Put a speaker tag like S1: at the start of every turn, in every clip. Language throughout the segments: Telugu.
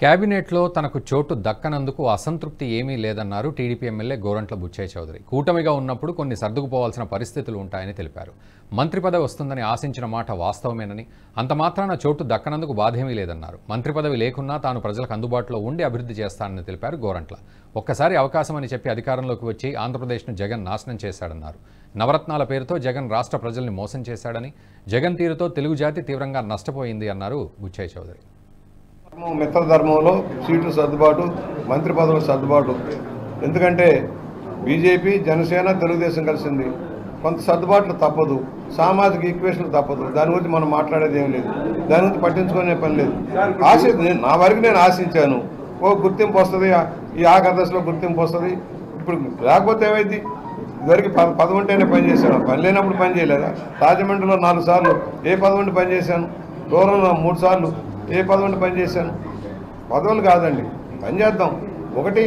S1: కేబినెట్లో తనకు చోటు దక్కనందుకు అసంతృప్తి ఏమీ లేదన్నారు టీడీపీ ఎమ్మెల్యే గోరంట్ల బుచ్చయ్య చౌదరి. కూటమిగా ఉన్నప్పుడు కొన్ని సర్దుకుపోవాల్సిన పరిస్థితులు ఉంటాయని తెలిపారు. మంత్రి పదవి వస్తుందని ఆశించిన మాట వాస్తవమేనని, అంత మాత్రాన చోటు దక్కనందుకు బాధేమీ లేదన్నారు. మంత్రి పదవి లేకున్నా తాను ప్రజలకు అందుబాటులో ఉండి అభివృద్ధి చేస్తానని తెలిపారు గోరంట్ల. ఒక్కసారి అవకాశమని చెప్పి అధికారంలోకి వచ్చి ఆంధ్రప్రదేశ్ను జగన్ నాశనం చేశాడన్నారు. నవరత్నాల పేరుతో జగన్ రాష్ట్ర ప్రజల్ని మోసం చేశాడని, జగన్ తీరుతో తెలుగు జాతి తీవ్రంగా నష్టపోయింది అన్నారు బుచ్చయ్య చౌదరి.
S2: మిత్రధర్మంలో సీట్లు సర్దుబాటు, మంత్రి పదవుల సర్దుబాటు. ఎందుకంటే బీజేపీ, జనసేన, తెలుగుదేశం కలిసింది. కొంత సర్దుబాట్లు తప్పదు, సామాజిక ఈక్వేషన్లు తప్పదు. దాని గురించి మనం మాట్లాడేది ఏం లేదు, దాని గురించి పట్టించుకునే పని లేదు. నా వరకు నేను ఆశించాను, ఓ గుర్తింపు వస్తుంది, ఈ ఆఖరి దశలో గుర్తింపు వస్తుంది. ఇప్పుడు లేకపోతే ఏమైంది? ఇదివరకు పదవి ఉంటేనే పని చేశాను, పని లేనప్పుడు పని చేయలేదా? రాజమండ్రిలో 4 సార్లు ఏ పదవి ఉంటే పని చేశాను, దూరంలో 3 సార్లు ఏ పదవి పని చేశాను. పదవులు కాదండి, పని చేద్దాం. ఒకటి,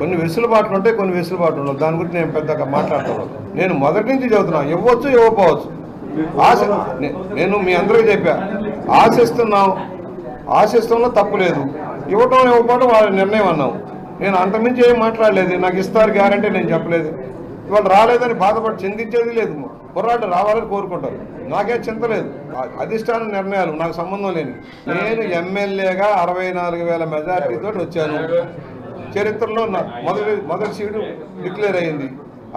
S2: కొన్ని వెసులుబాట్లు ఉంటాయి, కొన్ని వెసులుబాట్లు ఉండవు. దాని గురించి నేను పెద్దగా మాట్లాడుతున్నాను. నేను మొదటి నుంచి చెబుతున్నాను, ఇవ్వచ్చు ఇవ్వకపోవచ్చు. నేను మీ అందరికీ చెప్పా, ఆశిస్తున్నా తప్పు లేదు, ఇవ్వటం ఇవ్వకపోవడం వాళ్ళ నిర్ణయం అన్నాం. నేను అంతమించి ఏం మాట్లాడలేదు. నాకు ఇస్తారు గ్యారంటీ నేను చెప్పలేదు. ఇవాళ రాలేదని బాధపడి చింతించేది లేదు. పోరాటం రావాలని కోరుకుంటారు, నాకే చింత లేదు. అధిష్టాన నిర్ణయాలు నాకు సంబంధం లేని. నేను ఎమ్మెల్యేగా 64,000 మెజార్టీతో వచ్చాను. చరిత్రలో మొదటి సీటు డిక్లేర్ అయ్యింది.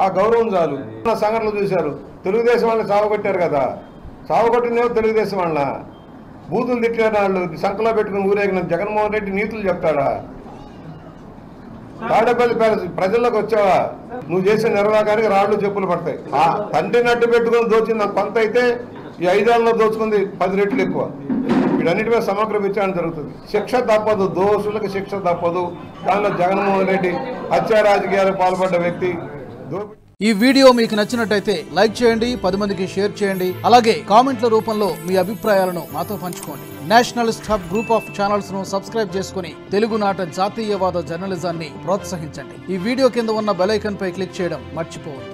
S2: ఆ గౌరవం చాలు. నా సంఘటనలు చూశారు. తెలుగుదేశం వాళ్ళని సావగొట్టారు కదా, సావగొట్టినేమో తెలుగుదేశం వాళ్ళ. బూతులు తిట్టిన వాళ్ళు సంకలో పెట్టుకుని ఊరేగిన జగన్మోహన్ రెడ్డి నీతులు చెప్తాడా? తాడేపల్లి ప్యాలెస్ ప్రజల్లోకి వచ్చావా? నువ్వు చేసే నిర్వాహానికి రాళ్ళు చెప్పులు పడతాయి. ఆ తండ్రిని అడ్డు పెట్టుకుని దోచింది కొంత అయితే, ఈ 5 ఏళ్ళలో దోచుకుంది 10 రెట్లు ఎక్కువ. వీటన్నిటి మీద సమగ్ర విచారణ జరుగుతుంది. శిక్ష తప్పదు, దోషులకు శిక్ష తప్పదు. దానిలో జగన్మోహన్ రెడ్డి హత్యా రాజకీయాలకు పాల్పడ్డ వ్యక్తి.
S3: ఈ వీడియో మీకు నచ్చినట్టయితే లైక్ చేయండి, 10 మందికి షేర్ చేయండి. అలాగే కామెంట్ల రూపంలో మీ అభిప్రాయాలను మాతో పంచుకోండి. Nationalist hub group of channels ను సబ్స్క్రైబ్ చేసుకుని తెలుగునాట జాతీయవాద జర్నలిజాన్ని ప్రోత్సహించండి. ఈ వీడియో కింద ఉన్న బెల్ ఐకాన్ పై క్లిక్ చేయడం మర్చిపోవద్దు.